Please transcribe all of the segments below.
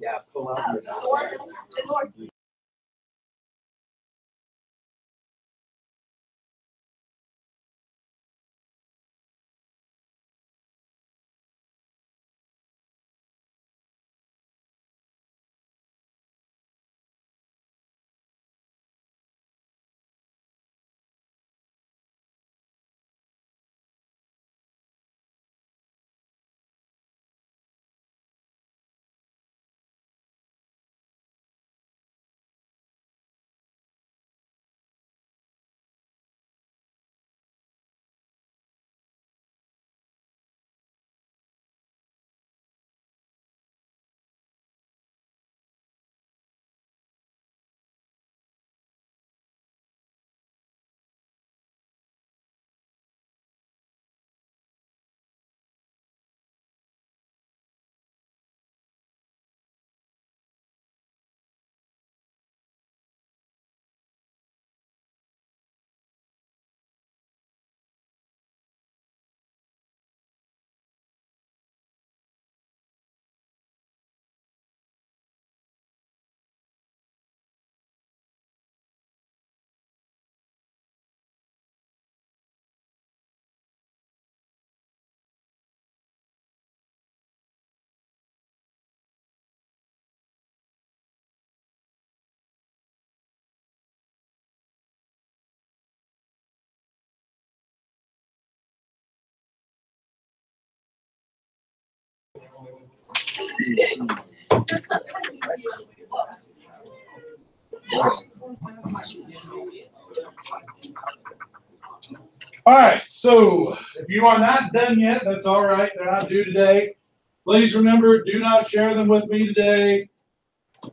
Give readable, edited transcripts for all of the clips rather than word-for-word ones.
Yeah, pull out your All right, so if you are not done yet, that's all right. They're not due today. Please remember, do not share them with me today.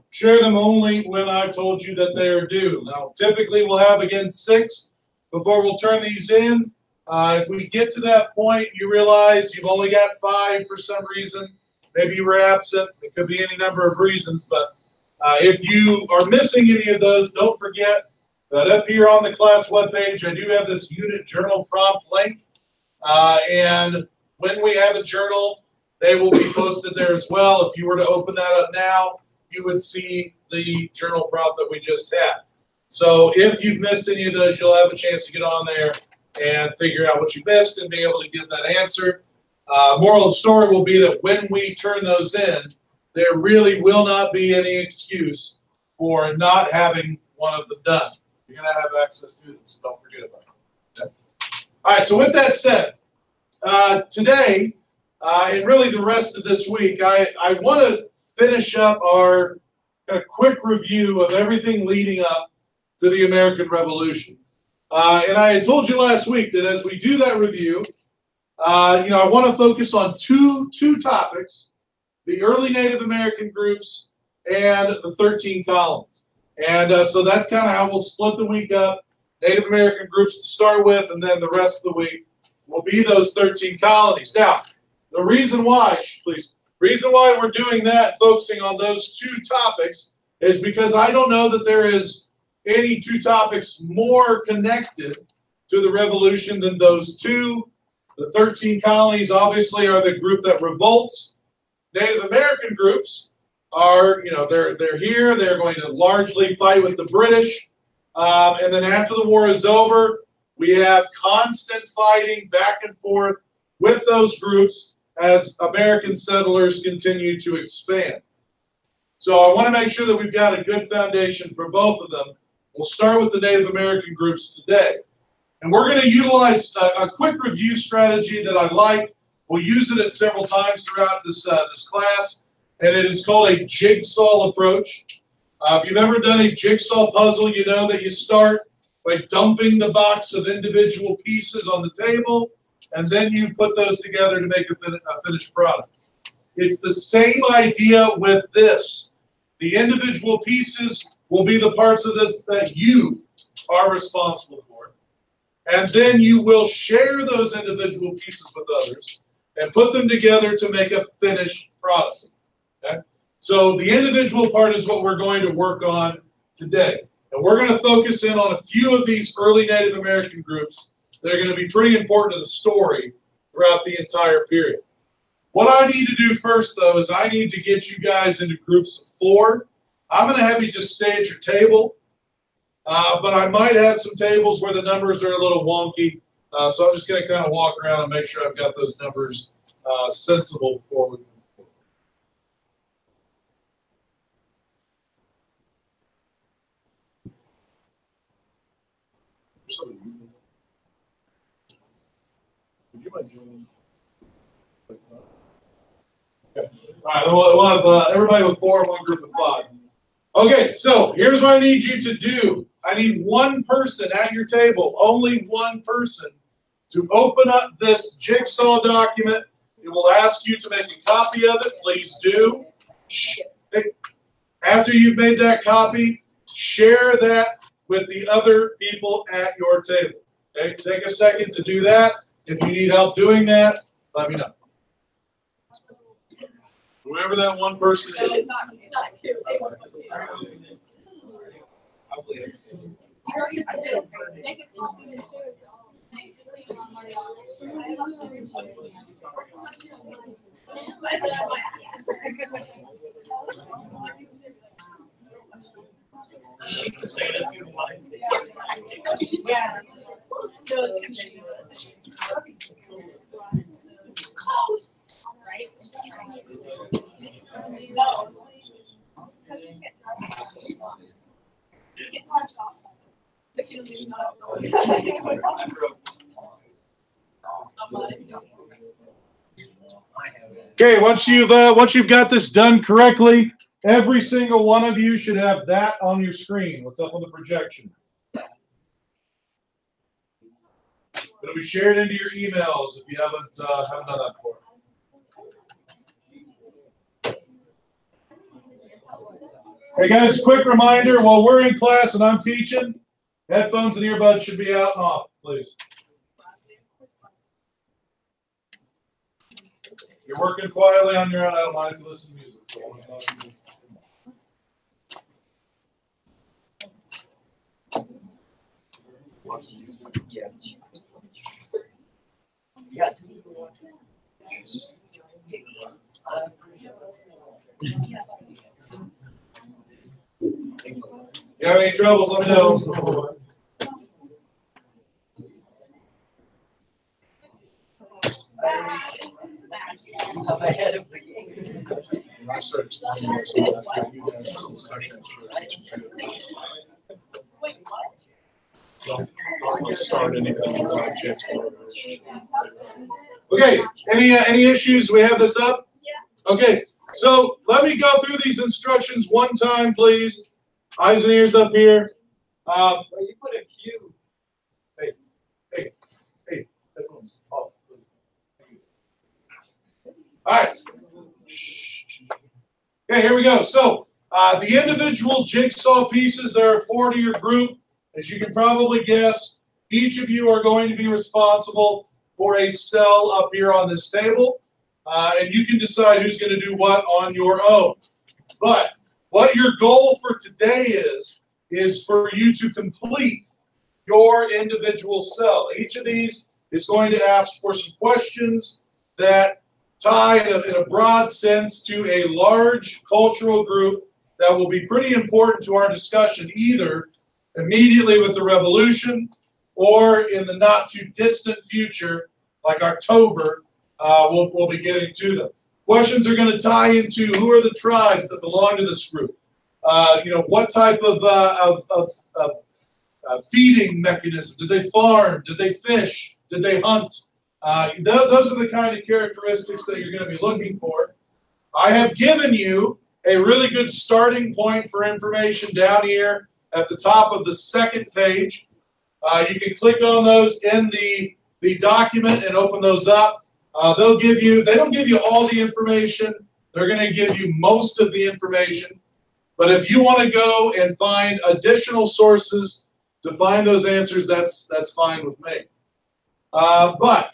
Share them only when I've told you that they are due. Now, typically we'll have, again, 6 before we'll turn these in. If we get to that point, you realize you've only got 5 for some reason. Maybe you were absent. It could be any number of reasons. But if you are missing any of those, don't forget that up here on the class webpage, I do have this unit journal prompt link. And when we have a journal, they will be posted there as well. If you were to open that up now, you would see the journal prompt that we just had. So if you've missed any of those, you'll have a chance to get on there and figure out what you missed and be able to get that answer. Moral of the story will be that when we turn those in, there really will not be any excuse for not having one of them done. You're going to have access to them, so don't forget about it. Okay. All right, so with that said, today, and really the rest of this week, I want to finish up our quick review of everything leading up to the American Revolution. And I had told you last week that as we do that review, I want to focus on two topics: the early Native American groups and the 13 colonies. And so that's kind of how we'll split the week up. Native American groups to start with, and then the rest of the week will be those 13 colonies. Now, the reason why we're doing that, focusing on those 2 topics, is because I don't know that there is any 2 topics more connected to the Revolution than those 2. The 13 colonies obviously are the group that revolts. Native American groups are, they're here. They're going to largely fight with the British. And then after the war is over, we have constant fighting back and forth with those groups as American settlers continue to expand. So I want to make sure that we've got a good foundation for both of them. We'll start with the Native American groups today. And we're going to utilize a quick review strategy that I like. We'll use it several times throughout this class, and it is called a jigsaw approach. If you've ever done a jigsaw puzzle, you know that you start by dumping the box of individual pieces on the table, and then you put those together to make a finished product. It's the same idea with this. The individual pieces will be the parts of this that you are responsible for. And then you will share those individual pieces with others and put them together to make a finished product. Okay? So the individual part is what we're going to work on today. And we're going to focus in on a few of these early Native American groups that are going to be pretty important to the story throughout the entire period. What I need to do first, though, is I need to get you guys into groups of 4. I'm going to have you just stay at your table, but I might have some tables where the numbers are a little wonky. So I'm just going to kind of walk around and make sure I've got those numbers sensible before we move forward. Would you mind joining? Okay. All right, we'll have everybody with 4 and one group of 5. Okay, so here's what I need you to do. I need one person at your table, only one person, to open up this jigsaw document. It will ask you to make a copy of it. Please do. After you've made that copy, share that with the other people at your table. Okay, take a second to do that. If you need help doing that, let me know. Whoever that one person is. Okay, once you've got this done correctly, every single one of you should have that on your screen. What's up on the projection? It'll be shared into your emails if you haven't done that before. Hey guys, quick reminder, while we're in class and I'm teaching, headphones and earbuds should be out and off, please. You're working quietly on your own, I don't mind if you listen to music. Yeah. Yeah. You have any troubles, let me know. I started explaining this, you guys discussion. Wait, what? Don't start anything. Okay, any issues? We have this up? Yeah. Okay, so let me go through these instructions one time, please. Eyes and ears up here. Well, you put a Q. Hey, headphones off, please. All right. Okay, here we go. So the individual jigsaw pieces, there are 4 to your group. As you can probably guess, each of you are going to be responsible for a cell up here on this table. And you can decide who's going to do what on your own. But what your goal for today is for you to complete your individual cell. Each of these is going to ask for some questions that tie in a broad sense to a large cultural group that will be pretty important to our discussion, either immediately with the revolution or in the not too distant future, like October, we'll be getting to them. Questions are going to tie into who are the tribes that belong to this group. What type of feeding mechanism? Did they farm? Did they fish? Did they hunt? Those are the kind of characteristics that you're going to be looking for. I have given you a really good starting point for information down here at the top of the second page. You can click on those in the document and open those up. They don't give you all the information. They're going to give you most of the information. But if you want to go and find additional sources to find those answers, that's fine with me. But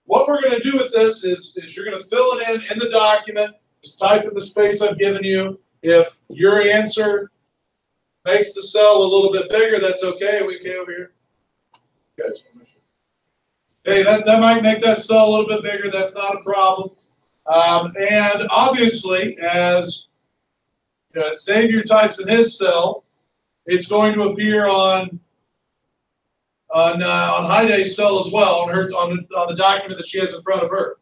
what we're going to do with this is you're going to fill it in the document. Just type in the space I've given you. If your answer makes the cell a little bit bigger, that's okay. Are we okay over here? Okay, that might make that cell a little bit bigger. That's not a problem. And obviously, as Xavier types in his cell, it's going to appear on Heide's cell as well, on the document that she has in front of her.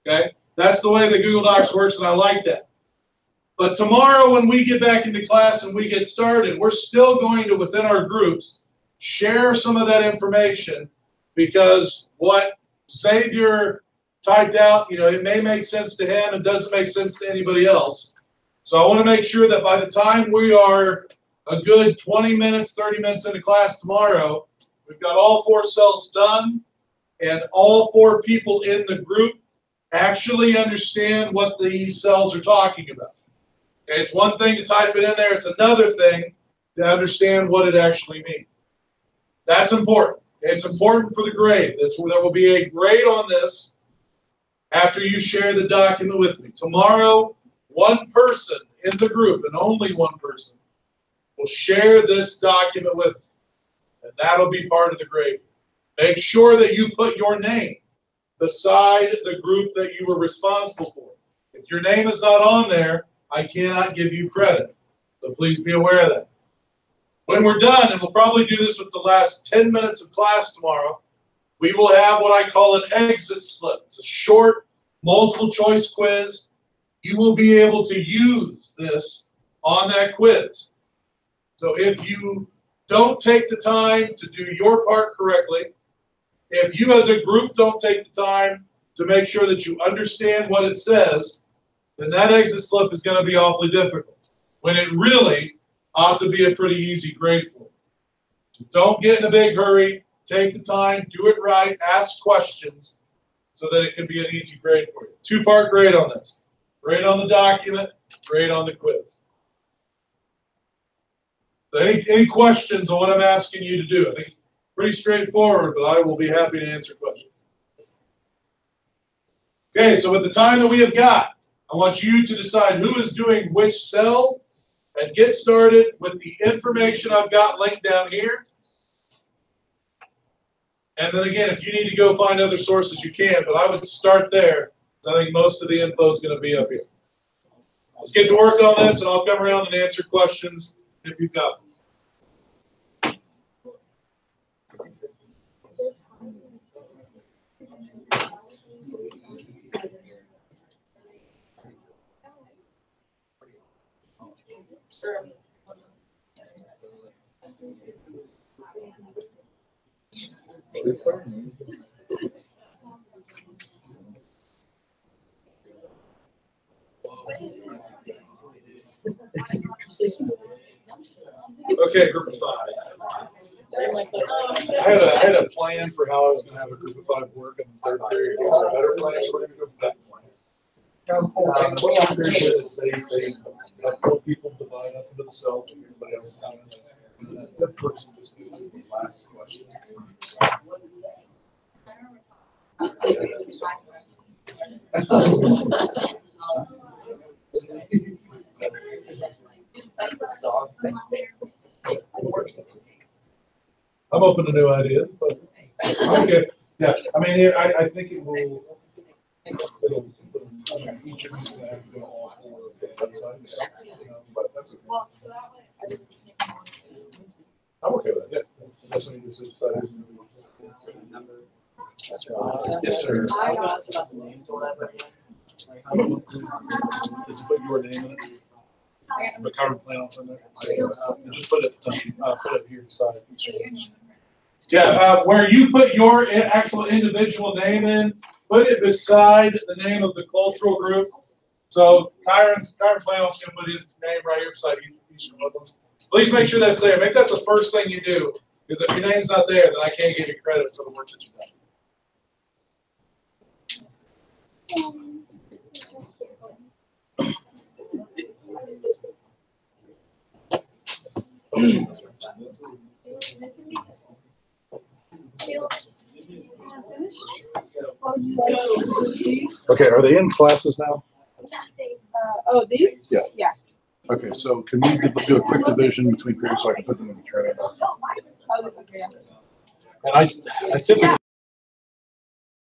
Okay, that's the way the Google Docs works, and I like that. But tomorrow, when we get back into class and we get started, we're still going to, within our groups, share some of that information, because what Xavier typed out, it may make sense to him and doesn't make sense to anybody else. So I want to make sure that by the time we are a good 20 minutes, 30 minutes into class tomorrow, we've got all 4 cells done, and all 4 people in the group actually understand what these cells are talking about. Okay, it's one thing to type it in there. It's another thing to understand what it actually means. That's important. Okay, it's important for the grade. There will be a grade on this after you share the document with me. Tomorrow, one person in the group, and only one person, will share this document with me, and that'll be part of the grade. Make sure that you put your name beside the group that you were responsible for. If your name is not on there, I cannot give you credit. So please be aware of that. When we're done, and we'll probably do this with the last 10 minutes of class tomorrow, we will have what I call an exit slip. It's a short, multiple choice quiz. You will be able to use this on that quiz. So if you don't take the time to do your part correctly, if you as a group don't take the time to make sure that you understand what it says, then that exit slip is going to be awfully difficult, when it really ought to be a pretty easy grade for you. So don't get in a big hurry. Take the time, do it right, ask questions, so that it can be an easy grade for you. 2-part grade on this. Grade on the document, grade on the quiz. So any questions on what I'm asking you to do? I think it's pretty straightforward, but I will be happy to answer questions. Okay, so with the time that we have got, I want you to decide who is doing which cell and get started with the information I've got linked down here. And then again, if you need to go find other sources, you can, but I would start there. I think most of the info is going to be up here. Let's get to work on this, and I'll come around and answer questions if you've got them. Okay, group of 5. I had a plan for how I was going to have a group of 5 work in the third period. A better plan, so we're going to go with that plan. What I'm very good is they have 4 people divide up into the cells, and everybody else down in there. That person just gets the last question. I'm open to new ideas. But okay, yeah. I mean, I think it will. It'll each of us going to have to go all 4 of the websites. But that's okay. I'm okay with it. Yeah. Unless I need to decide. Yes, sir. I asked about the names or whatever. Did you put your name in it? The current plan on there. Just put it at the top. Put it here beside it. Yeah, where you put your actual individual name in, put it beside the name of the cultural group. So Kyron's plan is going to put his name right here beside Eastern Woodlands. Please make sure that's there. Make that the first thing you do, because if your name's not there, then I can't give you credit for the work that you've done. Okay, are they in classes now? Oh, these? Yeah. Yeah. Okay, so can we do a quick division between periods so I can put them in the training? Oh, okay. And I typically